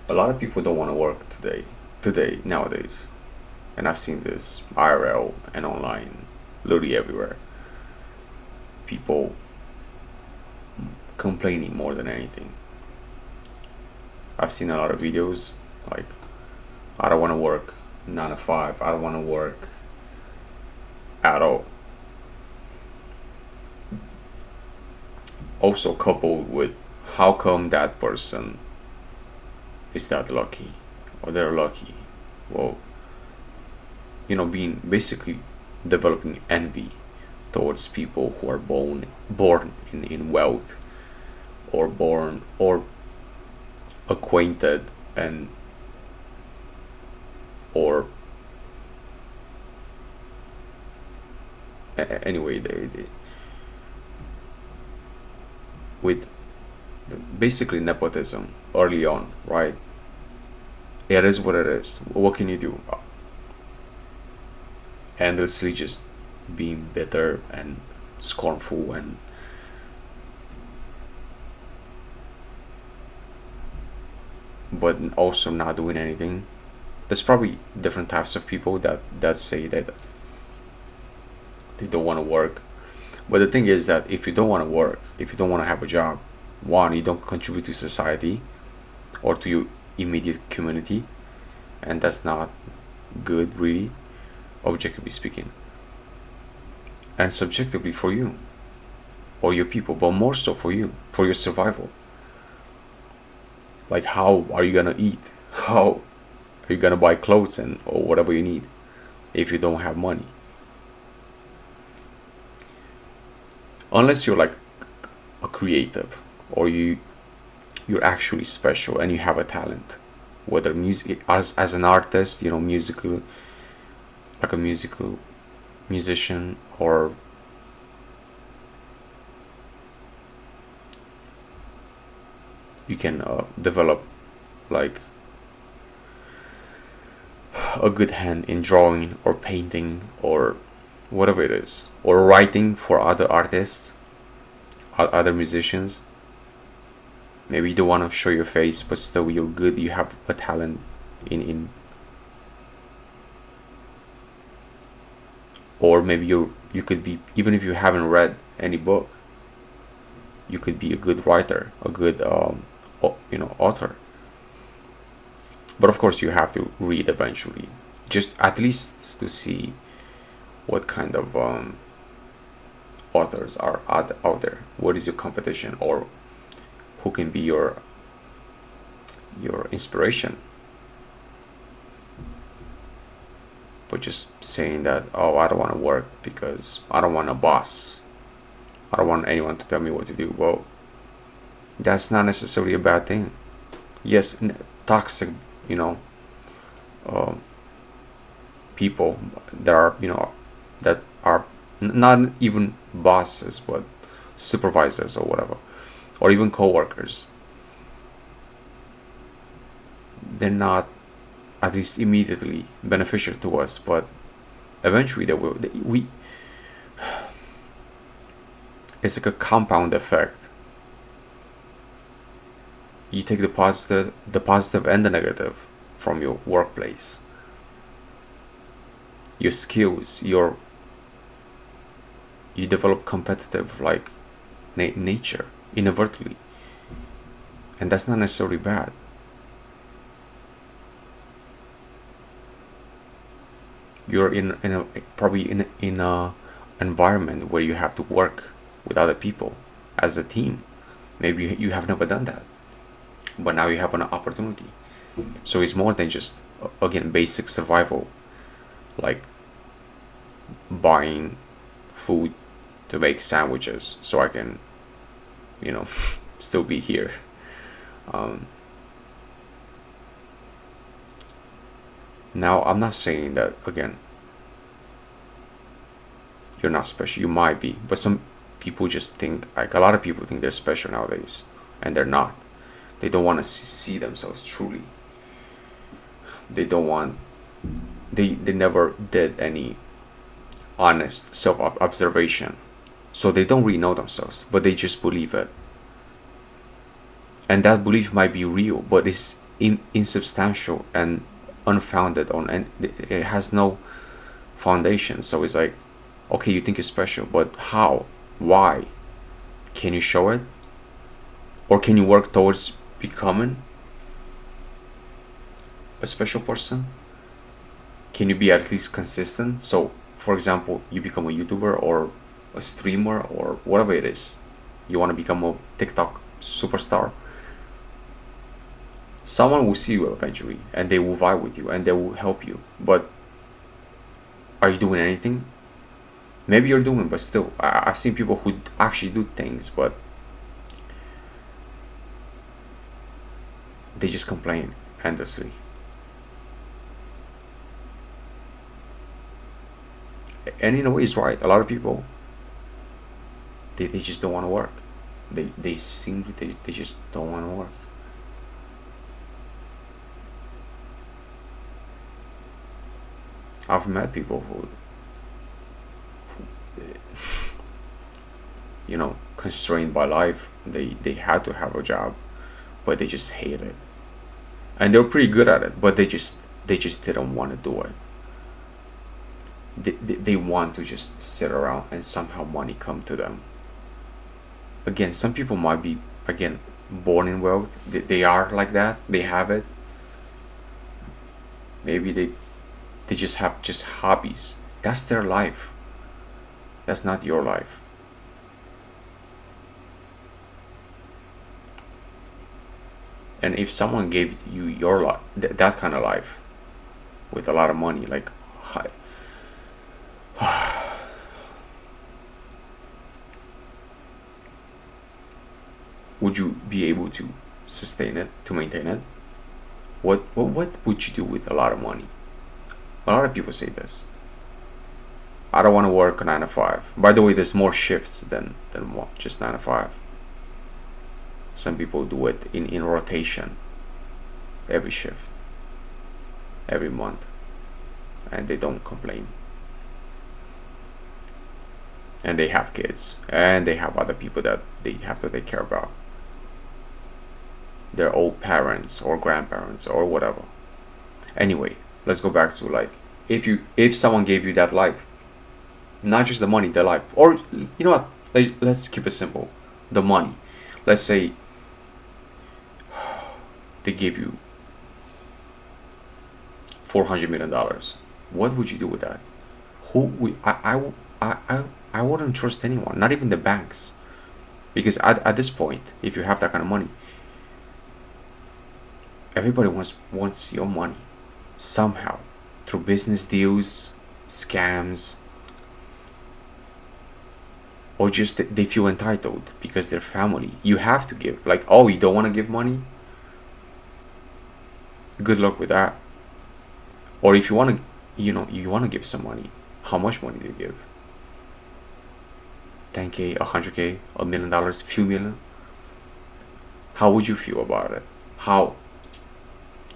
A lot of people don't want to work today nowadays, and I've seen this IRL and online, literally everywhere. People complaining more than anything. I've seen a lot of videos like, I don't want to work 9 to 5. I don't want to work at all. Also coupled with, how come that person is that lucky, or they're lucky? Well, being basically developing envy towards people who are born in wealth, or born or acquainted, and or anyway, with basically nepotism early on, right? It is what it is. What can you do? Endlessly just being bitter and scornful, and but also not doing anything. There's probably different types of people that say that they don't want to work. But the thing is that if you don't want to work, if you don't want to have a job, one, you don't contribute to society or to your immediate community, and that's not good, really, objectively speaking, and subjectively for you or your people, but more so for you, for your survival. Like, how are you gonna eat? How are you gonna buy clothes and or whatever you need if you don't have money? Unless you're like a creative, or you're actually special and you have a talent, whether music, as an artist, musical, like a musical musician, or you can develop like a good hand in drawing or painting or whatever it is, or writing for other artists, other musicians. Maybe you don't want to show your face, but still you're good, you have a talent in or maybe you could be, even if you haven't read any book, you could be a good writer, a good author. But of course you have to read eventually, just at least to see what kind of authors are out there. What is your competition, or who can be your inspiration? But just saying that, oh, I don't want to work because I don't want a boss, I don't want anyone to tell me what to do. Well, that's not necessarily a bad thing. Yes, toxic, you know, uh, people that are not even bosses, but supervisors or whatever, or even co-workers. They're not, at least immediately, beneficial to us, but eventually they will. We It's like a compound effect. You take the positive and the negative from your workplace, your skills, you develop competitive like nature inadvertently, and that's not necessarily bad. You're in a probably in a environment where you have to work with other people as a team. Maybe you have never done that, but now you have an opportunity. So it's more than just, again, basic survival, like buying food to make sandwiches so I can, you know, still be here. Um, Now, I'm not saying that, again, you're not special. You might be, but some people just think, like a lot of people think they're special nowadays, and they're not. They don't want to see themselves truly. They don't want. They never did any honest self observation, so they don't really know themselves, but they just believe it, and that belief might be real, but it's insubstantial and unfounded on, and it has no foundation. So it's like, okay, you think you're special, but how? Why? Can you show it? Or can you work towards becoming a special person? Can you be at least consistent? So, for example, you become a YouTuber or a streamer or whatever it is. You want to become a TikTok superstar. Someone will see you eventually and they will vibe with you and they will help you. But are you doing anything? Maybe you're doing, but still, I've seen people who actually do things, but they just complain endlessly. And in a way, it's right. A lot of people, they just don't want to work. They simply, they just don't want to work. I've met people who constrained by life, they had to have a job, but they just hate it, and they're pretty good at it, but they just didn't want to do it. They want to just sit around and somehow money come to them. Again, some people might be, again, born in wealth. They are like that, they have it. Maybe they just have just hobbies. That's their life. That's not your life. And if someone gave you your life, that kind of life, with a lot of money, like, would you be able to sustain it, to maintain it? What would you do with a lot of money? A lot of people say this. I don't want to work a 9 to 5. By the way, there's more shifts than what, just 9 to 5. Some people do it in rotation, every shift, every month, and they don't complain. And they have kids, and they have other people that they have to take care about. Their old parents or grandparents or whatever. Anyway, let's go back to, like, if someone gave you that life, not just the money, the life, or you know what? Let's keep it simple. The money. Let's say they give you $400 million. What would you do with that? Who would I wouldn't trust anyone, not even the banks, because at this point, if you have that kind of money, everybody wants your money somehow, through business deals, scams, or just they feel entitled because they're family. You have to give. Like, oh, you don't want to give money? Good luck with that. Or if you want to, you want to give some money, how much money do you give? 10K, 100K, $1 million, few million? How would you feel about it? How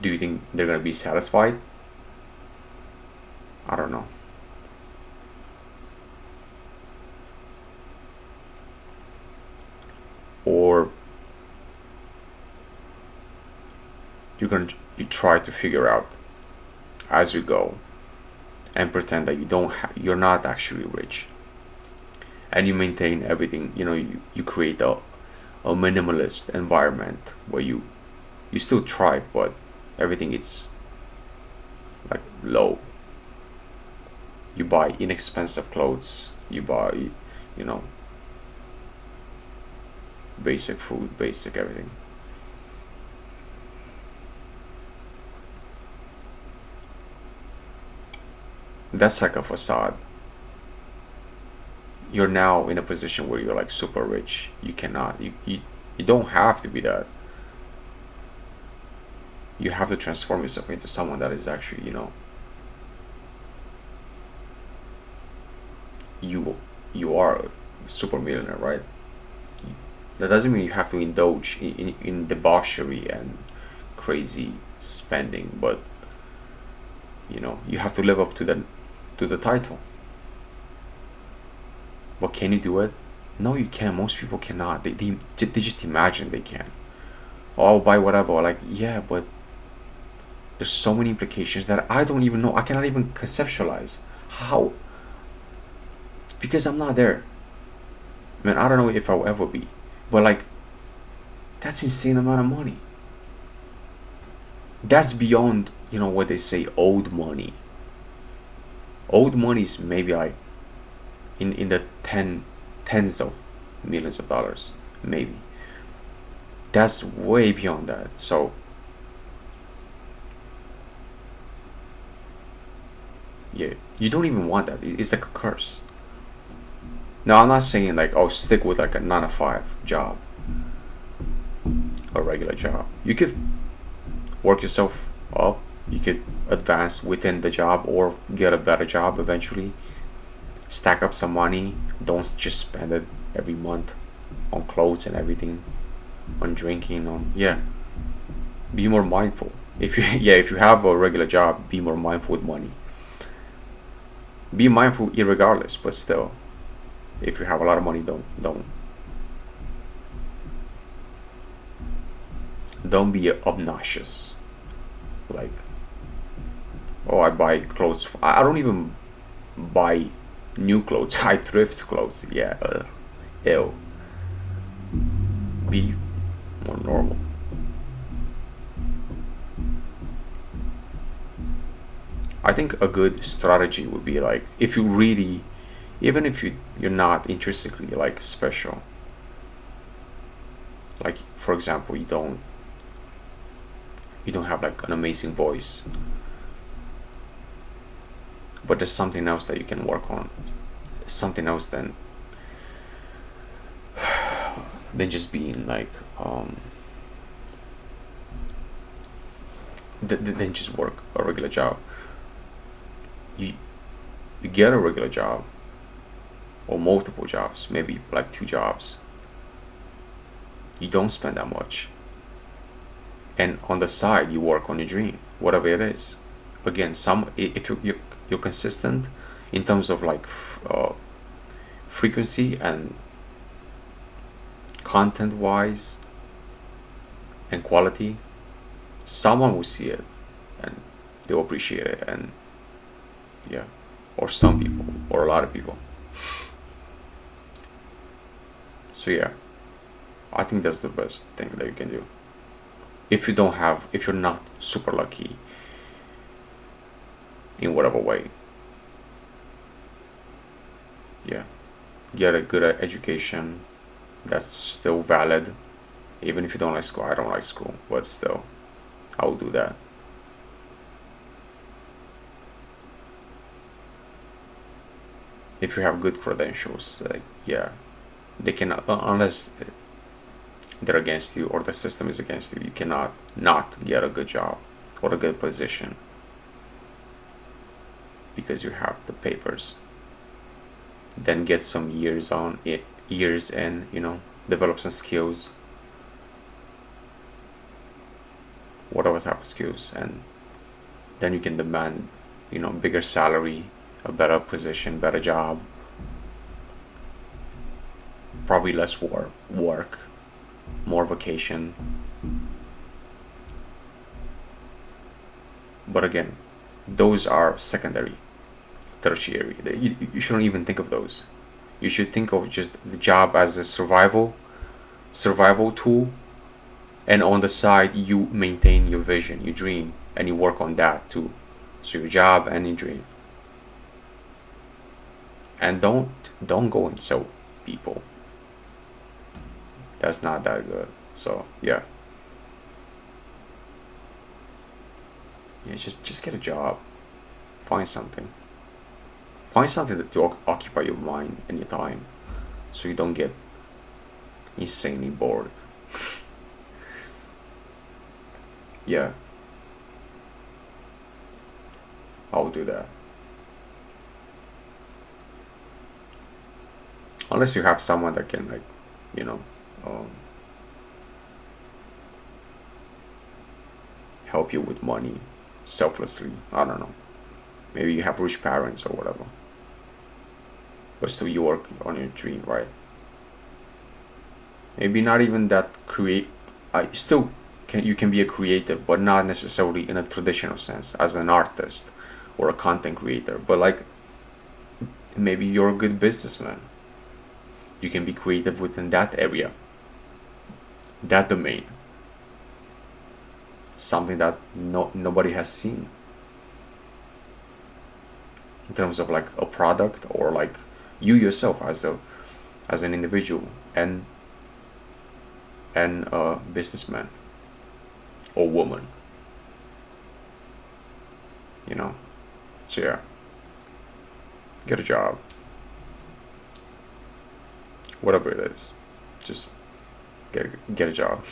do you think they're gonna be satisfied? I don't know. Or you try to figure out as you go and pretend that you're not actually rich, and you maintain everything. You create a minimalist environment where you still thrive, but everything is like low. You buy inexpensive clothes, you buy basic food, basic everything. That's like a facade. You're now in a position where you're like super rich. You cannot, you don't have to be that. You have to transform yourself into someone that is actually, you are a super millionaire, right? That doesn't mean you have to indulge in debauchery and crazy spending, but you have to live up to the title. But can you do it? No, you can't. Most people cannot. They just imagine they can. Oh, I'll buy whatever. Like, yeah, but There's so many implications that I don't even know. I cannot even conceptualize how, because I'm not there. Man, I don't know if I'll ever be. But like, that's insane amount of money. That's beyond, what they say, old money. Old money is maybe like in the tens of millions of dollars, maybe. That's way beyond that. So yeah, you don't even want that. It's like a curse. Now I'm not saying like, oh, stick with like a 9 to 5 job, a regular job. You could work yourself up. You could advance within the job or get a better job eventually. Stack up some money. Don't just spend it every month on clothes and everything, on drinking, on yeah. Be more mindful. If you yeah, if you have a regular job, be more mindful with money. Be mindful irregardless, but still, if you have a lot of money, don't be obnoxious. Like, oh, I buy clothes. I don't even buy new clothes. I thrift clothes. Yeah, ew. Be more normal. I think a good strategy would be like, if you really, even if you're not intrinsically like special, like for example, you don't have like an amazing voice, but there's something else that you can work on, something else than just being like than just work a regular job. You you get a regular job or multiple jobs, maybe like 2 jobs. You don't spend that much, and on the side you work on your dream, whatever it is. Again, some if you're consistent in terms of like frequency and content wise and quality, someone will see it and they'll appreciate it, and yeah, or some people or a lot of people. So yeah, I think that's the best thing that you can do. If you're not super lucky in whatever way, yeah, get a good education that's still valid. Even if you don't like school, I don't like school, but still, I will do that. If you have good credentials, yeah, they cannot, unless they're against you or the system is against you, you cannot not get a good job or a good position because you have the papers. Then get some years in, develop some skills, whatever type of skills, and then you can demand, bigger salary, a better position, better job, probably less work, more vacation. But again, those are secondary, tertiary. You shouldn't even think of those. You should think of just the job as a survival tool, and on the side you maintain your vision, your dream, and you work on that too. So your job and your dream. And don't go insult people. That's not that good. So yeah. Yeah, just get a job. Find something. Find something to occupy your mind and your time, so you don't get insanely bored. Yeah, I'll do that. Unless you have someone that can like, you know, um, help you with money selflessly. I don't know. Maybe you have rich parents or whatever. But still, you work on your dream, right? Maybe not even that create. I still You can be a creative, but not necessarily in a traditional sense as an artist or a content creator. But like maybe you're a good businessman. You can be creative within that area, that domain. Something that nobody has seen in terms of like a product, or like you yourself as an individual and a businessman or woman, you know. So yeah, get a job, whatever it is, just get a job.